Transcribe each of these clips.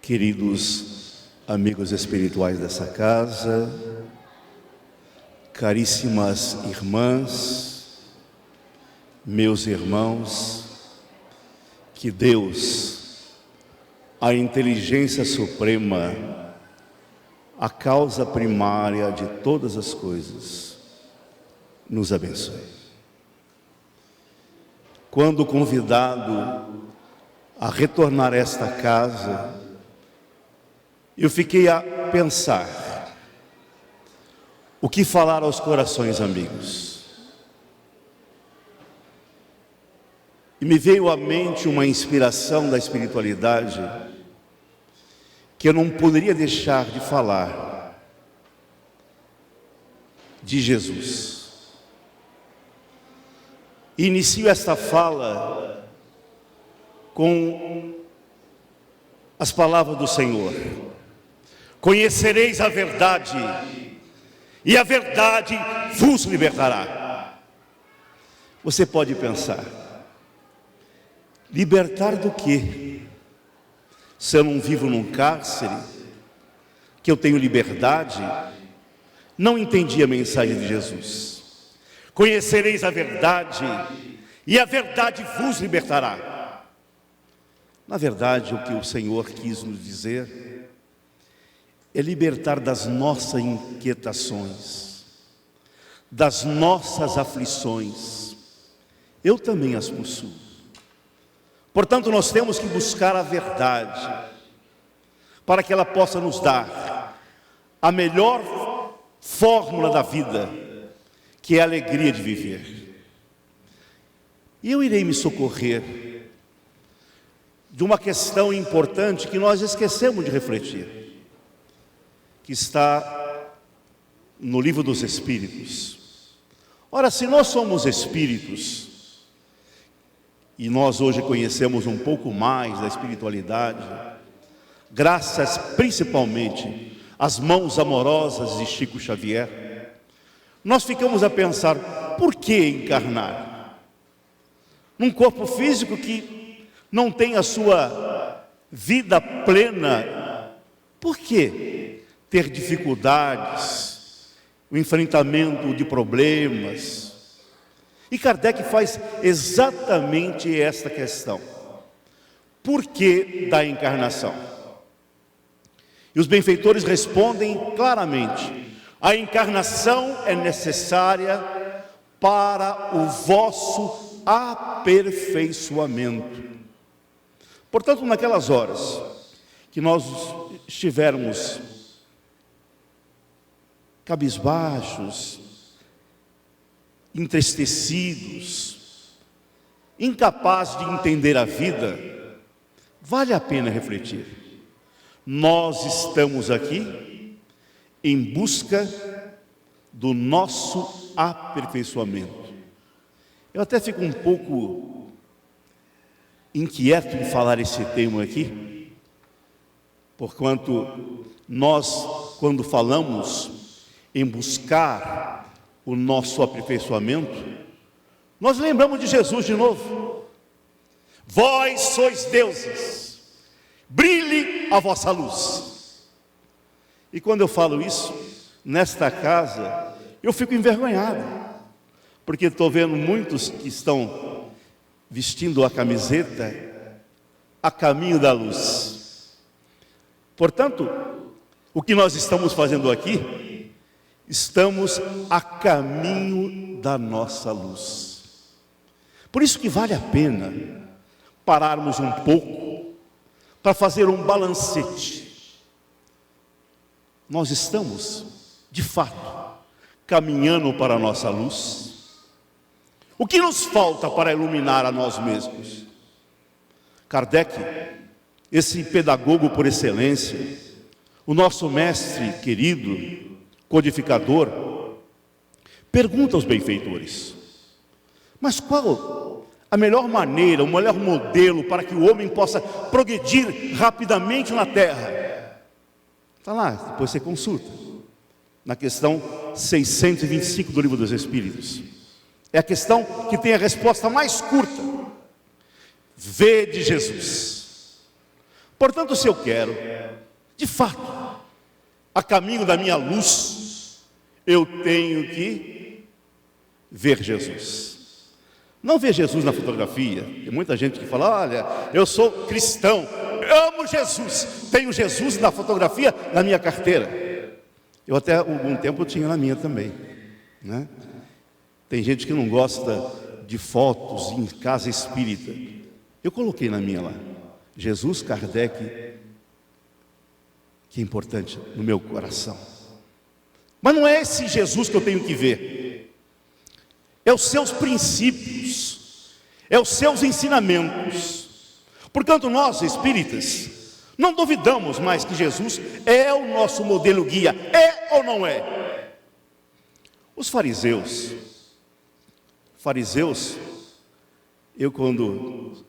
Queridos amigos espirituais dessa casa, caríssimas irmãs, meus irmãos, que Deus, a inteligência suprema, a causa primária de todas as coisas, nos abençoe. Quando convidado a retornar a esta casa, eu fiquei a pensar o que falar aos corações amigos. E me veio à mente uma inspiração da espiritualidade que eu não poderia deixar de falar de Jesus. E inicio esta fala com as palavras do Senhor: conhecereis a verdade, e a verdade vos libertará. Você pode pensar, libertar do quê? Se eu não vivo num cárcere, que eu tenho liberdade? Não entendi a mensagem de Jesus. Conhecereis a verdade, e a verdade vos libertará. Na verdade, o que o Senhor quis nos dizer é libertar das nossas inquietações, das nossas aflições. Eu também as possuo. Portanto, nós temos que buscar a verdade, para que ela possa nos dar a melhor fórmula da vida, que é a alegria de viver. E eu irei me socorrer de uma questão importante que nós esquecemos de refletir, que está no livro dos Espíritos. Ora, se nós somos espíritos, e nós hoje conhecemos um pouco mais da espiritualidade, graças principalmente às mãos amorosas de Chico Xavier, nós ficamos a pensar, por que encarnar num corpo físico que não tem a sua vida plena? Por que ter dificuldades, o enfrentamento de problemas? E Kardec faz exatamente esta questão: por que da encarnação? E os benfeitores respondem claramente: a encarnação é necessária para o vosso aperfeiçoamento. Portanto, naquelas horas que nós estivermos cabisbaixos, entristecidos, incapazes de entender a vida, vale a pena refletir. Nós estamos aqui em busca do nosso aperfeiçoamento. Eu até fico um pouco inquieto em falar esse tema aqui, porquanto nós, quando falamos em buscar o nosso aperfeiçoamento, nós lembramos de Jesus de novo. Vós sois deuses, brilhe a vossa luz. E quando eu falo isso, nesta casa, eu fico envergonhado, porque estou vendo muitos que estão vestindo a camiseta a caminho da luz. Portanto, o que nós estamos fazendo aqui, estamos a caminho da nossa luz. Por isso que vale a pena pararmos um pouco para fazer um balancete. Nós estamos, de fato, caminhando para a nossa luz. O que nos falta para iluminar a nós mesmos? Kardec, esse pedagogo por excelência, o nosso mestre querido, codificador, pergunta aos benfeitores: mas qual a melhor maneira, o melhor modelo para que o homem possa progredir rapidamente na terra? Está lá, depois você consulta, na questão 625 do Livro dos Espíritos. É a questão que tem a resposta mais curta: vede Jesus. Portanto, se eu quero, de fato, a caminho da minha luz, eu tenho que ver Jesus. Não ver Jesus na fotografia. Tem muita gente que fala, olha, eu sou cristão, amo Jesus, tenho Jesus na fotografia na minha carteira. Eu até algum tempo eu tinha na minha também, né? Tem gente que não gosta de fotos em casa espírita. Eu coloquei na minha lá, Jesus, Kardec, que é importante no meu coração. Mas não é esse Jesus que eu tenho que ver, é os seus princípios, é os seus ensinamentos. Portanto, nós espíritas não duvidamos mais que Jesus é o nosso modelo guia. É ou não é? Os fariseus, eu quando,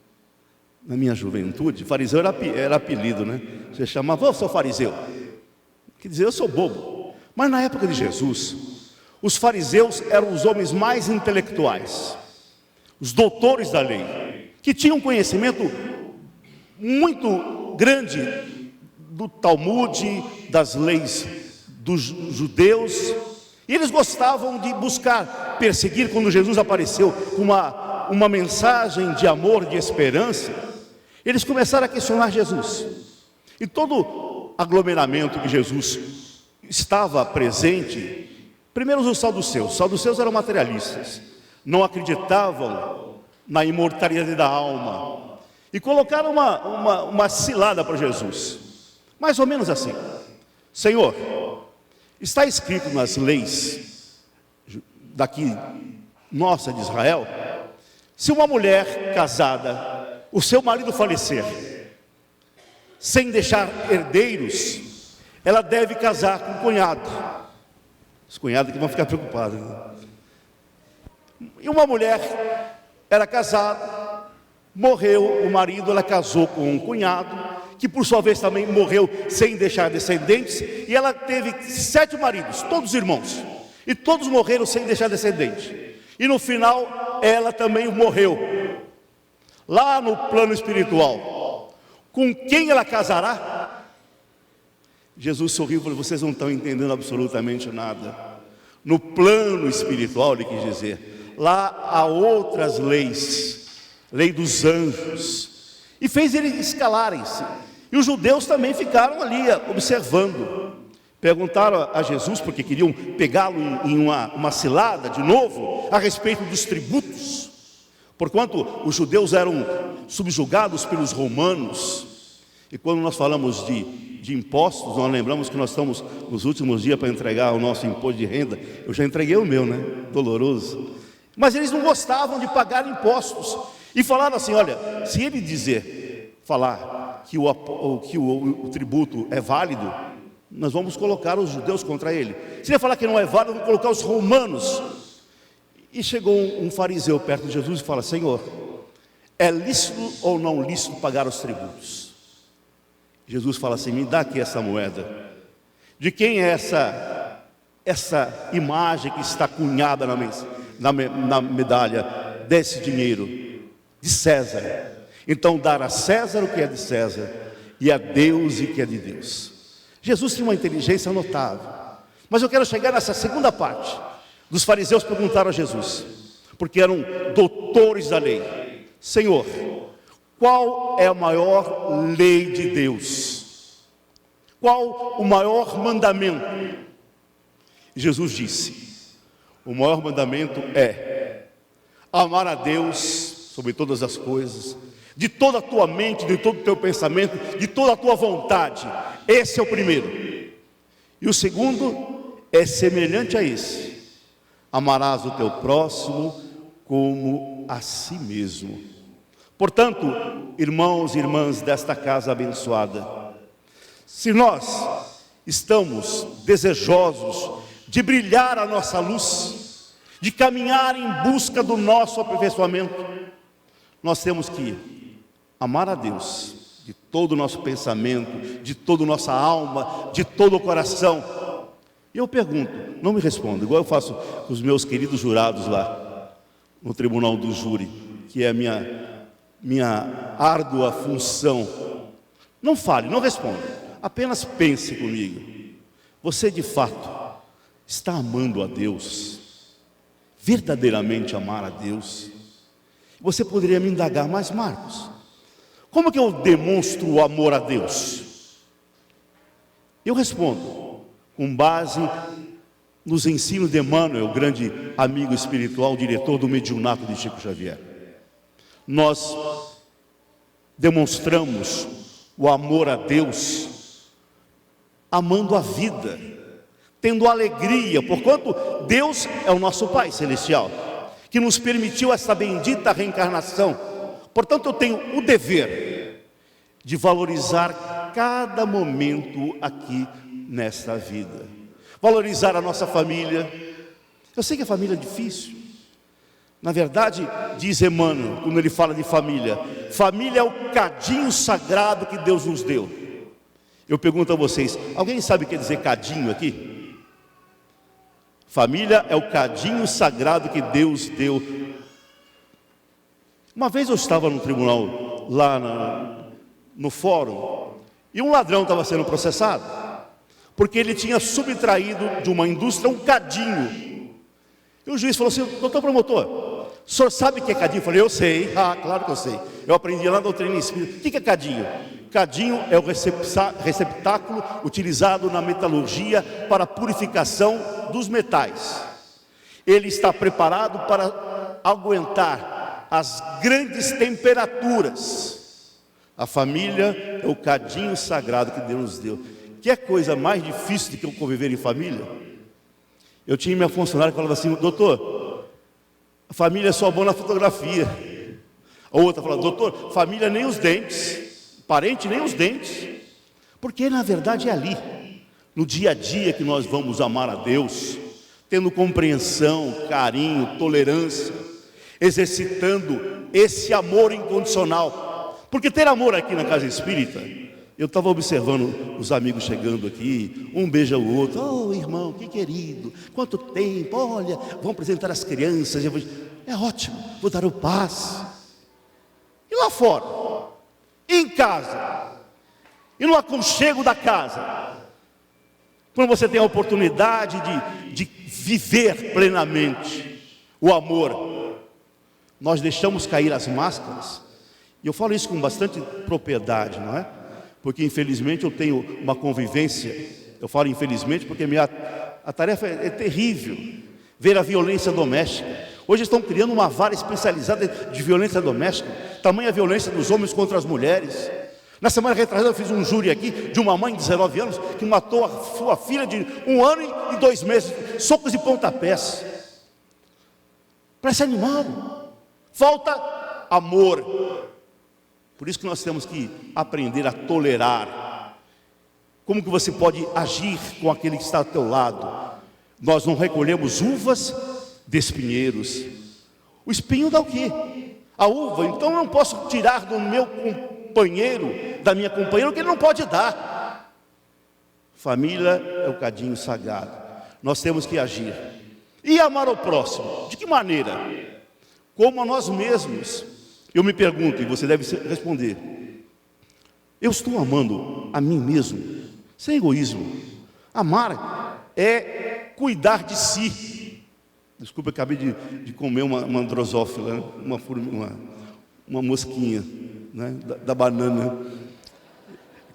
na minha juventude, fariseu era apelido, né? Você chamava, ô, sou fariseu. Quer dizer, eu sou bobo. Mas na época de Jesus, os fariseus eram os homens mais intelectuais, os doutores da lei, que tinham conhecimento muito grande do Talmud, das leis dos judeus, e eles gostavam de buscar perseguir. Quando Jesus apareceu com uma mensagem de amor, de esperança, eles começaram a questionar Jesus. E todo aglomeramento que Jesus estava presente, primeiro os saduceus. Os saduceus eram materialistas, não acreditavam na imortalidade da alma, e colocaram uma cilada para Jesus, mais ou menos assim: Senhor, está escrito nas leis daqui nossa de Israel, se uma mulher casada, o seu marido falecer, sem deixar herdeiros, ela deve casar com o cunhado. Os cunhados que vão ficar preocupados, né? E uma mulher era casada, morreu o marido, ela casou com um cunhado, que por sua vez também morreu sem deixar descendentes, e ela teve 7 maridos, todos irmãos, e todos morreram sem deixar descendente. E no final, ela também morreu. Lá no plano espiritual, com quem ela casará? Jesus sorriu e falou: vocês não estão entendendo absolutamente nada. No plano espiritual, ele quis dizer, lá há outras leis, lei dos anjos, e fez eles escalarem-se. E os judeus também ficaram ali observando. Perguntaram a Jesus, porque queriam pegá-lo em uma cilada de novo, a respeito dos tributos, porquanto os judeus eram subjugados pelos romanos. E quando nós falamos de impostos, nós lembramos que nós estamos nos últimos dias para entregar o nosso imposto de renda. Eu já entreguei o meu, né? Doloroso. Mas eles não gostavam de pagar impostos, e falaram assim: olha, se ele falar que o tributo é válido, nós vamos colocar os judeus contra ele. Se ele falar que não é válido, vamos colocar os romanos. E chegou um fariseu perto de Jesus e fala: Senhor, é lícito ou não lícito pagar os tributos? Jesus fala assim: me dá aqui essa moeda. De quem é essa imagem que está cunhada na medalha? Desse dinheiro? De César. Então dar a César o que é de César, e a Deus o que é de Deus. Jesus tinha uma inteligência notável. Mas eu quero chegar nessa segunda parte. Dos fariseus perguntaram a Jesus, porque eram doutores da lei: Senhor, qual é a maior lei de Deus? Qual o maior mandamento? E Jesus disse: o maior mandamento é amar a Deus sobre todas as coisas, de toda a tua mente, de todo o teu pensamento, de toda a tua vontade. Esse é o primeiro. E o segundo é semelhante a esse: amarás o teu próximo como a si mesmo. Portanto, irmãos e irmãs desta casa abençoada, se nós estamos desejosos de brilhar a nossa luz, de caminhar em busca do nosso aperfeiçoamento, nós temos que amar a Deus de todo o nosso pensamento, de toda a nossa alma, de todo o coração. E eu pergunto, não me responda, igual eu faço com os meus queridos jurados lá no tribunal do júri, que é a minha árdua função. Não fale, não responda. Apenas pense comigo. Você de fato está amando a Deus? Verdadeiramente amar a Deus? Você poderia me indagar, mas Marcos, como que eu demonstro o amor a Deus? Eu respondo, com base nos ensinos de Emmanuel, grande amigo espiritual, diretor do Mediunato de Chico Xavier. Nós demonstramos o amor a Deus amando a vida, tendo alegria, porquanto Deus é o nosso Pai Celestial, que nos permitiu essa bendita reencarnação. Portanto, eu tenho o dever de valorizar cada momento aqui nesta vida, valorizar a nossa família. Eu sei que a família é difícil. Na verdade, diz Emmanuel, quando ele fala de família, família é o cadinho sagrado que Deus nos deu. Eu pergunto a vocês, alguém sabe o que quer dizer cadinho aqui? Família é o cadinho sagrado que Deus deu. Uma vez eu estava no tribunal, lá no fórum, e um ladrão estava sendo processado, porque ele tinha subtraído de uma indústria um cadinho. E o juiz falou assim, doutor promotor, o senhor sabe o que é cadinho? Eu falei, eu sei. Ah, claro que eu sei. Eu aprendi lá na doutrina espírita. O que é cadinho? Cadinho é o receptáculo utilizado na metalurgia para a purificação dos metais. Ele está preparado para aguentar as grandes temperaturas. A família é o cadinho sagrado que Deus nos deu. Que é coisa mais difícil do que eu conviver em família? Eu tinha minha funcionária que falava assim, doutor, a família é só boa na fotografia. A outra falava, doutor, família nem os dentes, parente nem os dentes. Porque na verdade é ali, no dia a dia, que nós vamos amar a Deus, tendo compreensão, carinho, tolerância, exercitando esse amor incondicional. Porque ter amor aqui na casa espírita, eu estava observando os amigos chegando aqui, um beija o outro, oh irmão, que querido, quanto tempo, olha, vão apresentar as crianças, é ótimo, vou dar o passe. E lá fora, em casa, e no aconchego da casa, quando você tem a oportunidade de viver plenamente o amor, nós deixamos cair as máscaras. E eu falo isso com bastante propriedade, não é? Porque infelizmente eu tenho uma convivência, eu falo infelizmente porque a tarefa é terrível, ver a violência doméstica. Hoje estão criando uma vara especializada de violência doméstica, tamanha violência dos homens contra as mulheres. Na semana retrasada eu fiz um júri aqui de uma mãe de 19 anos que matou a sua filha de 1 ano e 2 meses, socos e pontapés. Parece animal, falta amor. Por isso que nós temos que aprender a tolerar. Como que você pode agir com aquele que está ao teu lado? Nós não recolhemos uvas de espinheiros. O espinho dá o quê? A uva. Então eu não posso tirar do meu companheiro, da minha companheira, o que ele não pode dar. Família é o cadinho sagrado. Nós temos que agir. E amar o próximo. De que maneira? Como a nós mesmos. Eu me pergunto, e você deve responder, eu estou amando a mim mesmo? Sem egoísmo. Amar é cuidar de si. Desculpa, eu acabei de comer uma drosófila, uma mosquinha, né, da banana.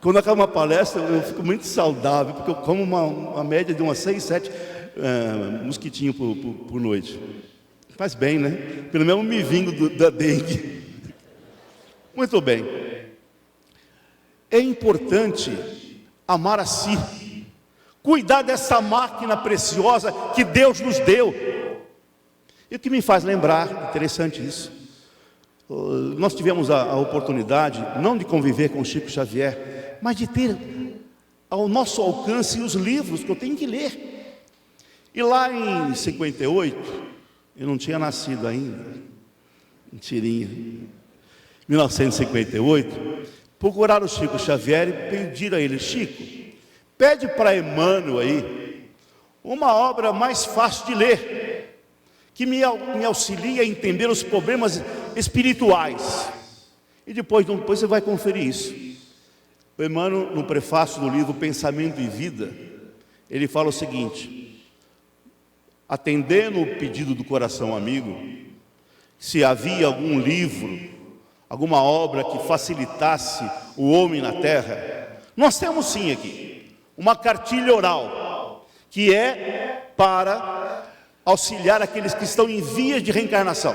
Quando acaba uma palestra, eu fico muito saudável, porque eu como uma média de umas 6, 7 mosquitinhos por noite. Faz bem, né? Pelo menos me vingo da dengue. Muito bem. É importante amar a si, cuidar dessa máquina preciosa que Deus nos deu. E o que me faz lembrar, interessante isso, nós tivemos a oportunidade, não de conviver com Chico Xavier, mas de ter ao nosso alcance os livros que eu tenho que ler. E lá em 58, eu não tinha nascido ainda, mentirinha, 1958, procuraram o Chico Xavier e pediram a ele, Chico, pede para Emmanuel aí uma obra mais fácil de ler, que me auxilie a entender os problemas espirituais. E depois você vai conferir isso. O Emmanuel, no prefácio do livro Pensamento e Vida, ele fala o seguinte: atendendo o pedido do coração amigo, se havia algum livro, alguma obra que facilitasse o homem na terra, nós temos sim aqui uma cartilha oral, que é para auxiliar aqueles que estão em vias de reencarnação.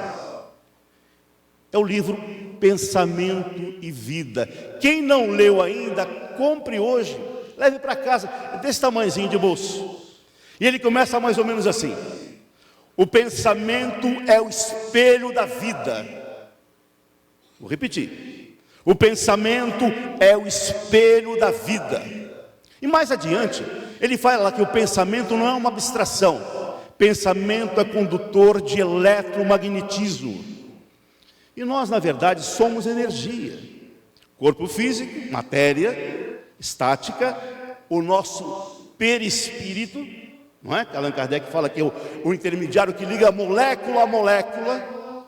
É o livro Pensamento e Vida. Quem não leu ainda, compre hoje, leve para casa, é desse tamanhozinho de bolso. E ele começa mais ou menos assim: o pensamento é o espelho da vida. Vou repetir: o pensamento é o espelho da vida. E mais adiante, ele fala lá que o pensamento não é uma abstração. Pensamento é condutor de eletromagnetismo. E nós, na verdade, somos energia. Corpo físico, matéria, estática, o nosso perispírito, não é? Allan Kardec fala que é o intermediário que liga molécula a molécula,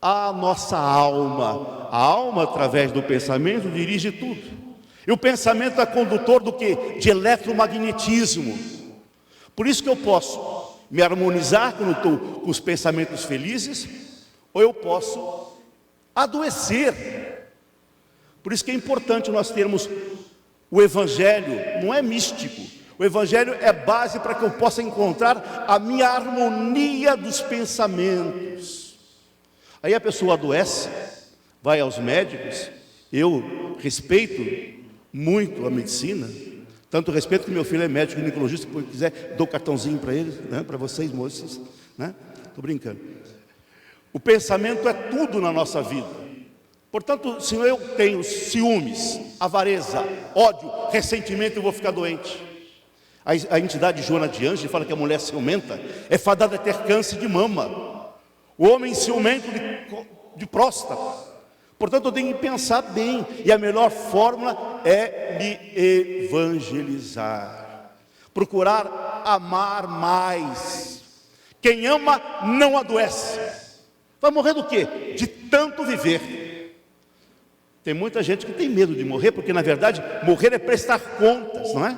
a nossa alma. A alma, através do pensamento, dirige tudo. E o pensamento é condutor do quê? De eletromagnetismo. Por isso que eu posso me harmonizar quando estou com os pensamentos felizes, ou eu posso adoecer. Por isso que é importante nós termos o Evangelho. Não é místico. O Evangelho é base para que eu possa encontrar a minha harmonia dos pensamentos. Aí a pessoa adoece, vai aos médicos. Eu respeito muito a medicina, tanto respeito que meu filho é médico ginecologista. Se quiser, dou cartãozinho para ele, né? Para vocês, moças, né? Estou brincando. O pensamento é tudo na nossa vida. Portanto, se eu tenho ciúmes, avareza, ódio, ressentimento, eu vou ficar doente. A entidade Joana de Ângeles fala que a mulher ciumenta é fadada a ter câncer de mama. O homem ciumento de próstata. Portanto, eu tenho que pensar bem. E a melhor fórmula é me evangelizar. Procurar amar mais. Quem ama não adoece. Vai morrer do quê? De tanto viver. Tem muita gente que tem medo de morrer, porque na verdade morrer é prestar contas, não é?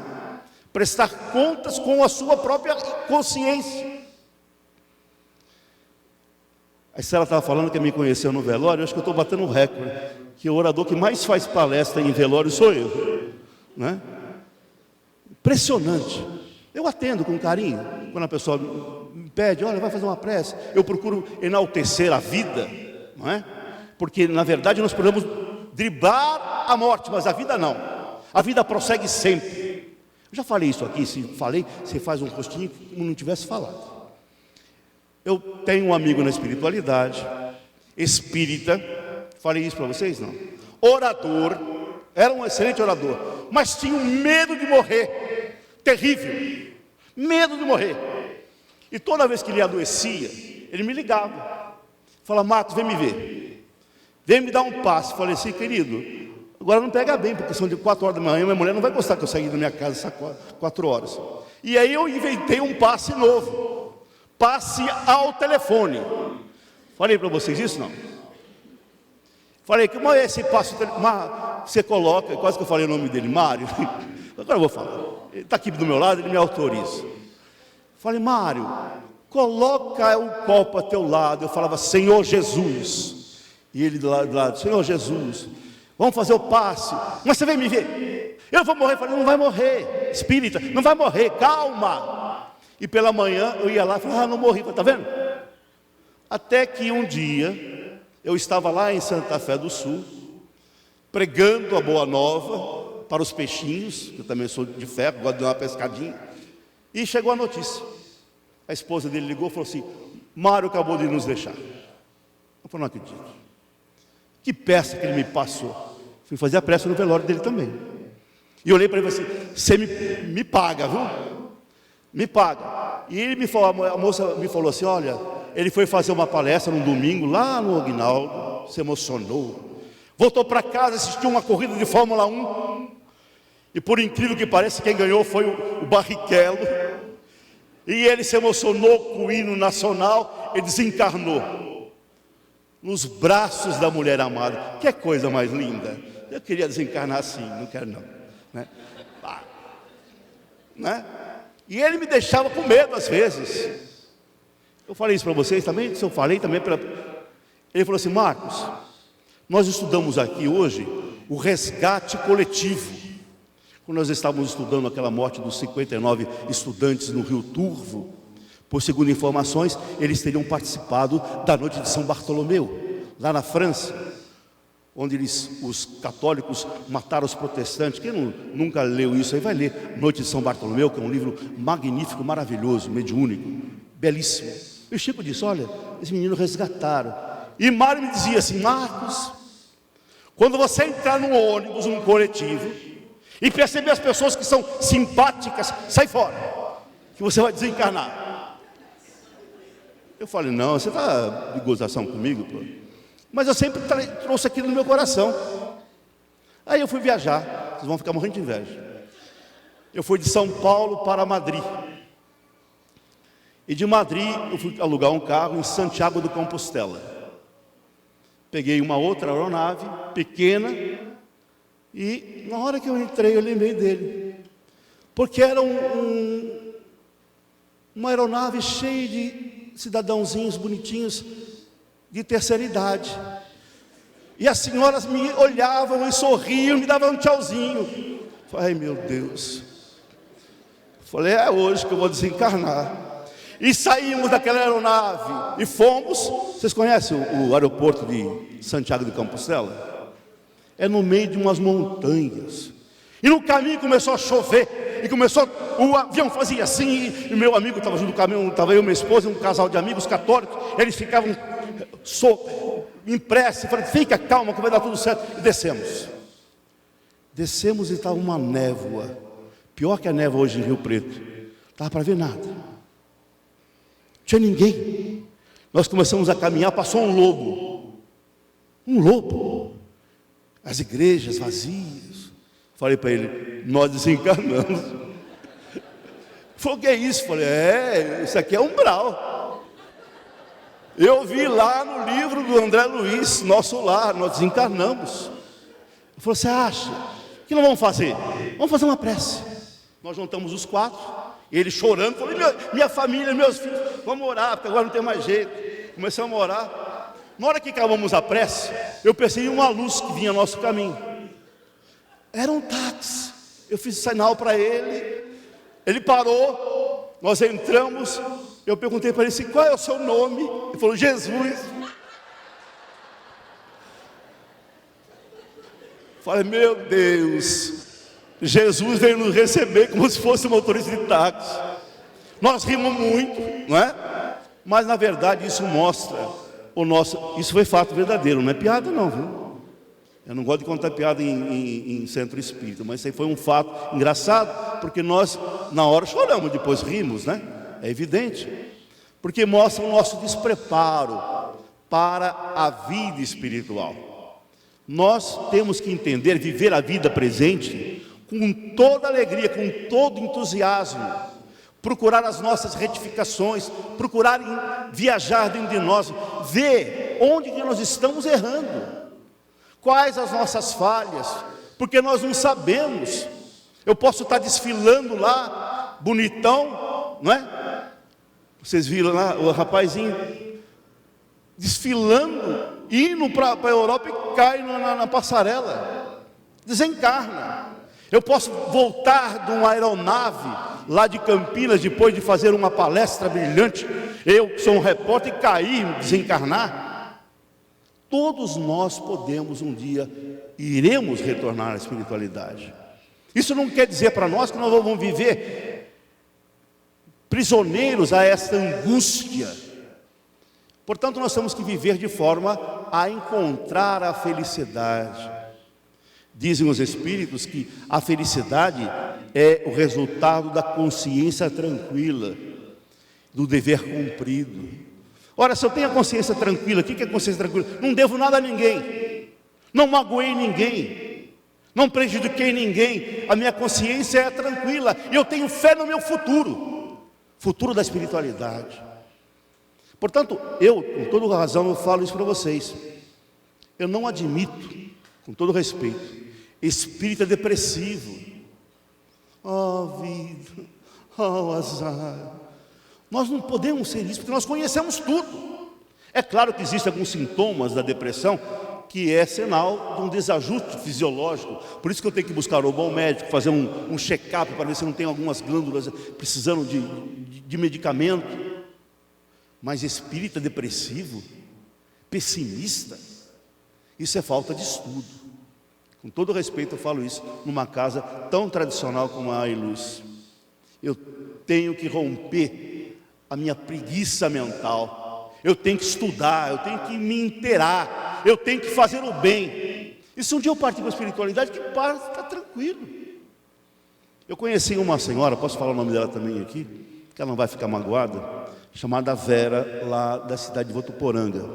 Prestar contas com a sua própria consciência. A Estela estava falando que me conheceu no velório. Eu acho que eu estou batendo um recorde, que o orador que mais faz palestra em velório sou eu, né? Impressionante. Eu atendo com carinho. Quando a pessoa me pede, olha, vai fazer uma prece, eu procuro enaltecer a vida, não é? Porque na verdade nós podemos driblar a morte, mas a vida não. A vida prossegue sempre. Eu já falei isso aqui. Se falei, você faz um rostinho como não tivesse falado. Eu tenho um amigo na espiritualidade, espírita. Falei isso para vocês? Não. Orador, era um excelente orador, mas tinha um medo de morrer, terrível, medo de morrer. E toda vez que ele adoecia, ele me ligava, falava: Marcos, vem me ver, vem me dar um passe. Falei assim: querido, agora não pega bem, porque são de 4 horas da manhã, minha mulher não vai gostar que eu saia da minha casa essas 4 horas. E aí eu inventei um passe novo, passe ao telefone. Falei para vocês isso? Não. Falei, como é esse passe? Você coloca, quase que eu falei o nome dele, Mário. Agora eu vou falar. Ele está aqui do meu lado, ele me autoriza. Falei: Mário, coloca o copo a teu lado. Eu falava: Senhor Jesus. E ele do lado, Senhor Jesus, vamos fazer o passe. Mas você vem me ver, eu vou morrer. Eu falei: não vai morrer, espírita, não vai morrer, calma. E pela manhã eu ia lá e falava: não morri, está vendo? Até que um dia eu estava lá em Santa Fé do Sul, pregando a boa nova para os peixinhos, que eu também sou de ferro, gosto de dar uma pescadinha. E chegou a notícia. A esposa dele ligou e falou assim: Mário acabou de nos deixar. Eu falei: não acredito. Que peça que ele me passou. Fui fazer a prece no velório dele também. E eu olhei para ele e falei assim: você me paga, viu? Me paga. E ele me falou, a moça me falou assim: olha, ele foi fazer uma palestra num domingo lá no Aguinaldo, se emocionou, voltou para casa, assistiu uma corrida de Fórmula 1, e por incrível que pareça, quem ganhou foi o Barrichello, e ele se emocionou com o hino nacional e desencarnou nos braços da mulher amada. Que coisa mais linda! Eu queria desencarnar assim, não quero não, né? Né? E ele me deixava com medo às vezes. Eu falei isso para vocês também, se eu falei também para... Ele falou assim: Marcos, nós estudamos aqui hoje o resgate coletivo. Quando nós estávamos estudando aquela morte dos 59 estudantes no Rio Turvo, por segundo informações, eles teriam participado da noite de São Bartolomeu, lá na França, onde os católicos mataram os protestantes. Quem nunca leu isso aí vai ler Noite de São Bartolomeu, que é um livro magnífico, maravilhoso, mediúnico, belíssimo. E o Chico disse: olha, esse menino resgataram. E Mário me dizia assim: Marcos, quando você entrar num ônibus, num coletivo, e perceber as pessoas que são simpáticas, sai fora, que você vai desencarnar. Eu falei: não, você está de gozação comigo, pô? Mas eu sempre trouxe aquilo no meu coração. Aí eu fui viajar, vocês vão ficar morrendo de inveja. Eu fui de São Paulo para Madrid. E de Madrid eu fui alugar um carro em Santiago de Compostela. Peguei uma outra aeronave, pequena, e na hora que eu entrei eu lembrei dele. Porque era uma aeronave cheia de cidadãozinhos bonitinhos, de terceira idade. E as senhoras me olhavam e sorriam, me davam um tchauzinho. Falei: ai meu Deus. Falei: é hoje que eu vou desencarnar. E saímos daquela aeronave e fomos. Vocês conhecem o aeroporto de Santiago de Compostela? É no meio de umas montanhas. E no caminho começou a chover. E começou, o avião fazia assim. E o meu amigo estava junto no caminho, estava eu e minha esposa, um casal de amigos católicos. Eles ficavam em prece, falando: fica calma que vai dar tudo certo. E descemos e estava uma névoa, pior que a névoa hoje em Rio Preto. Estava para ver nada, não tinha ninguém. Nós começamos a caminhar, passou um lobo, as igrejas vazias. Falei para ele: nós desencarnamos. Falei: o que é isso? Falei: isso aqui é umbral. Eu vi lá no livro do André Luiz, Nosso Lar, nós desencarnamos. Ele falou: você acha? O que nós vamos fazer? Vamos fazer uma prece. Nós juntamos os 4, ele chorando, falou: minha família, meus filhos, vamos orar, porque agora não tem mais jeito. Começamos a orar. Na hora que acabamos a prece, eu percebi uma luz que vinha ao nosso caminho. Era um táxi. Eu fiz sinal para ele, ele parou, nós entramos. Eu perguntei para ele assim: qual é o seu nome? Ele falou: Jesus. Falei: meu Deus, Jesus veio nos receber como se fosse um motorista de táxi. Nós rimos muito, não é? Mas na verdade isso mostra isso foi fato verdadeiro, não é piada não, viu? Eu não gosto de contar piada em centro espírita, mas isso aí foi um fato engraçado, porque nós na hora choramos, depois rimos, né? É evidente, porque mostra o nosso despreparo para a vida espiritual. Nós temos que entender, viver a vida presente com toda alegria, com todo entusiasmo, procurar as nossas retificações, procurar viajar dentro de nós, ver onde que nós estamos errando, quais as nossas falhas, porque nós não sabemos. Eu posso estar desfilando lá, bonitão, não é? Vocês viram lá o rapazinho desfilando, indo para a Europa e cai na passarela, desencarna. Eu posso voltar de uma aeronave lá de Campinas, depois de fazer uma palestra brilhante, eu sou um repórter, e cair, desencarnar. Todos nós podemos um dia, iremos retornar à espiritualidade. Isso não quer dizer para nós que nós vamos viver prisioneiros a esta angústia. Portanto, nós temos que viver de forma a encontrar a felicidade. Dizem os Espíritos que a felicidade é o resultado da consciência tranquila, do dever cumprido. Ora, se eu tenho a consciência tranquila, o que é consciência tranquila? Não devo nada a ninguém, não magoei ninguém, não prejudiquei ninguém, a minha consciência é tranquila, e eu tenho fé no meu futuro da espiritualidade. Portanto, eu, com toda razão, eu falo isso para vocês. Eu não admito com todo respeito, espírito depressivo. Oh vida, oh azar. Nós não podemos ser isso, porque nós conhecemos tudo. É claro que existem alguns sintomas da depressão que é sinal de um desajuste fisiológico. Por isso que eu tenho que buscar o bom médico, fazer um check-up para ver se não tem algumas glândulas precisando de medicamento. Mas espírita depressivo, pessimista, isso é falta de estudo. Com todo respeito eu falo isso, numa casa tão tradicional como a Ailuz. Eu tenho que romper a minha preguiça mental. Eu tenho que estudar, eu tenho que me inteirar, eu tenho que fazer o bem. E se um dia eu partir com a espiritualidade, que para, está tranquilo. Eu conheci uma senhora, posso falar o nome dela também aqui, que ela não vai ficar magoada, chamada Vera, lá da cidade de Votuporanga,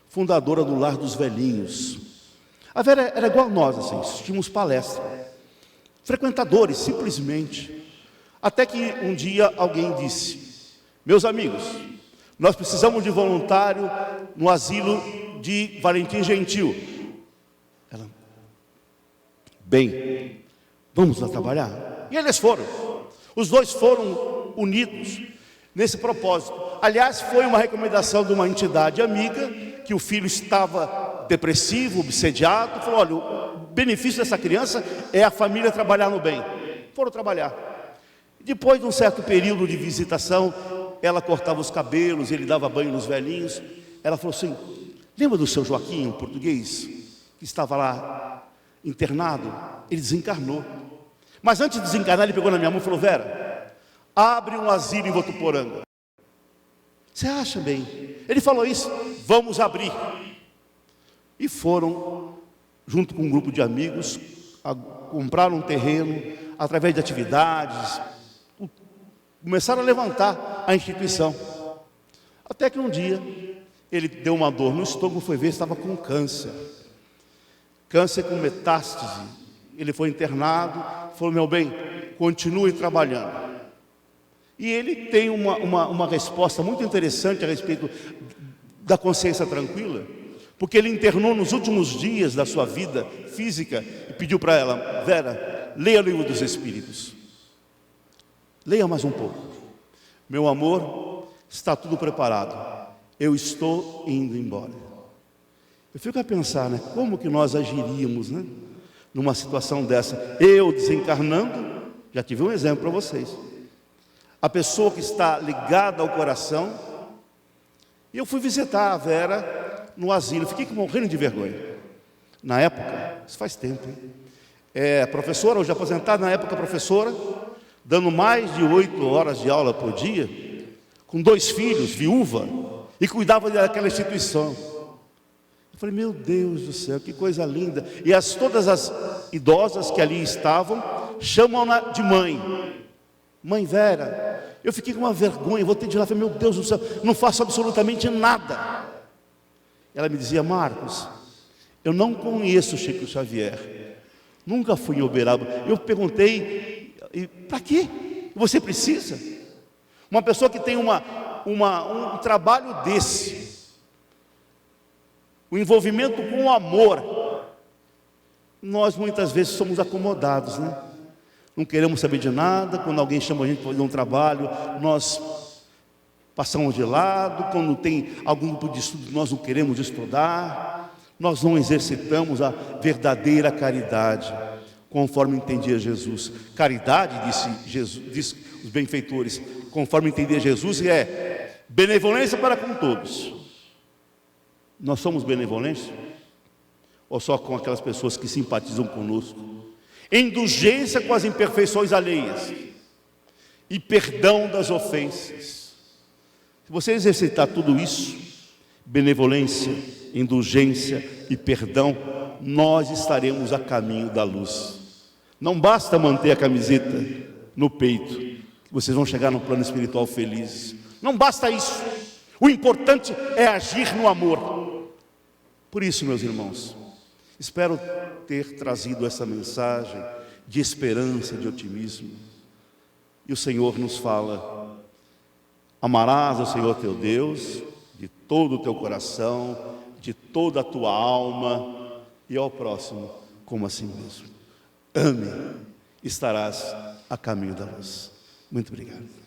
fundadora do Lar dos Velhinhos. A Vera era igual a nós, assim, assistimos palestras, frequentadores, simplesmente. Até que um dia alguém disse: meus amigos, nós precisamos de voluntário no asilo de Valentim Gentil. Ela: bem, vamos lá trabalhar? E eles foram. Os dois foram unidos nesse propósito. Aliás, foi uma recomendação de uma entidade amiga, que o filho estava depressivo, obsediado. Falou: olha, o benefício dessa criança é a família trabalhar no bem. Foram trabalhar. Depois de um certo período de visitação, ela cortava os cabelos, ele dava banho nos velhinhos. Ela falou assim: lembra do seu Joaquim, um português, que estava lá internado? Ele desencarnou. Mas antes de desencarnar, ele pegou na minha mão e falou: Vera, abre um asilo em Votuporanga. Você acha bem? Ele falou isso: vamos abrir. E foram, junto com um grupo de amigos, compraram um terreno, através de atividades, começaram a levantar a instituição. Até que um dia, ele deu uma dor no estômago, foi ver, estava com câncer. Câncer com metástase. Ele foi internado, falou: meu bem, continue trabalhando. E ele tem uma resposta muito interessante a respeito da consciência tranquila, porque ele internou nos últimos dias da sua vida física e pediu para ela: Vera, leia o Livro dos Espíritos. Leia mais um pouco. Meu amor, está tudo preparado. Eu estou indo embora. Eu fico a pensar, né? Como que nós agiríamos, né? Numa situação dessa. Eu desencarnando, já tive um exemplo para vocês. A pessoa que está ligada ao coração. E eu fui visitar a Vera no asilo. Fiquei morrendo de vergonha. Na época, isso faz tempo, hein? Professora, hoje aposentada, na época professora, dando mais de 8 horas de aula por dia, com 2 filhos, viúva, e cuidava daquela instituição. Eu falei: meu Deus do céu, que coisa linda. E todas as idosas que ali estavam chamam-na de mãe. Mãe Vera. Eu fiquei com uma vergonha, vou ter de ir lá. Falei: meu Deus do céu, não faço absolutamente nada. Ela me dizia: Marcos, eu não conheço Chico Xavier, nunca fui em Uberaba. Eu perguntei: para quê? Você precisa? Uma pessoa que tem um trabalho desse, o envolvimento com o amor. Nós muitas vezes somos acomodados, né? Não queremos saber de nada. Quando alguém chama a gente para fazer um trabalho, nós passamos de lado. Quando tem algum grupo de estudo, nós não queremos estudar. Nós não exercitamos a verdadeira caridade, conforme entendia Jesus. Caridade, diz os benfeitores, conforme entendia Jesus, é benevolência para com todos. Nós somos benevolentes? Ou só com aquelas pessoas que simpatizam conosco? Indulgência com as imperfeições alheias e perdão das ofensas. Se você exercitar tudo isso, benevolência, indulgência e perdão, nós estaremos a caminho da luz. Não basta manter a camiseta no peito, que vocês vão chegar no plano espiritual felizes. Não basta isso. O importante é agir no amor. Por isso, meus irmãos, espero ter trazido essa mensagem de esperança, de otimismo. E o Senhor nos fala: amarás ao Senhor teu Deus de todo o teu coração, de toda a tua alma e ao próximo como a si mesmo. Ame, estarás a caminho da luz. Muito obrigado.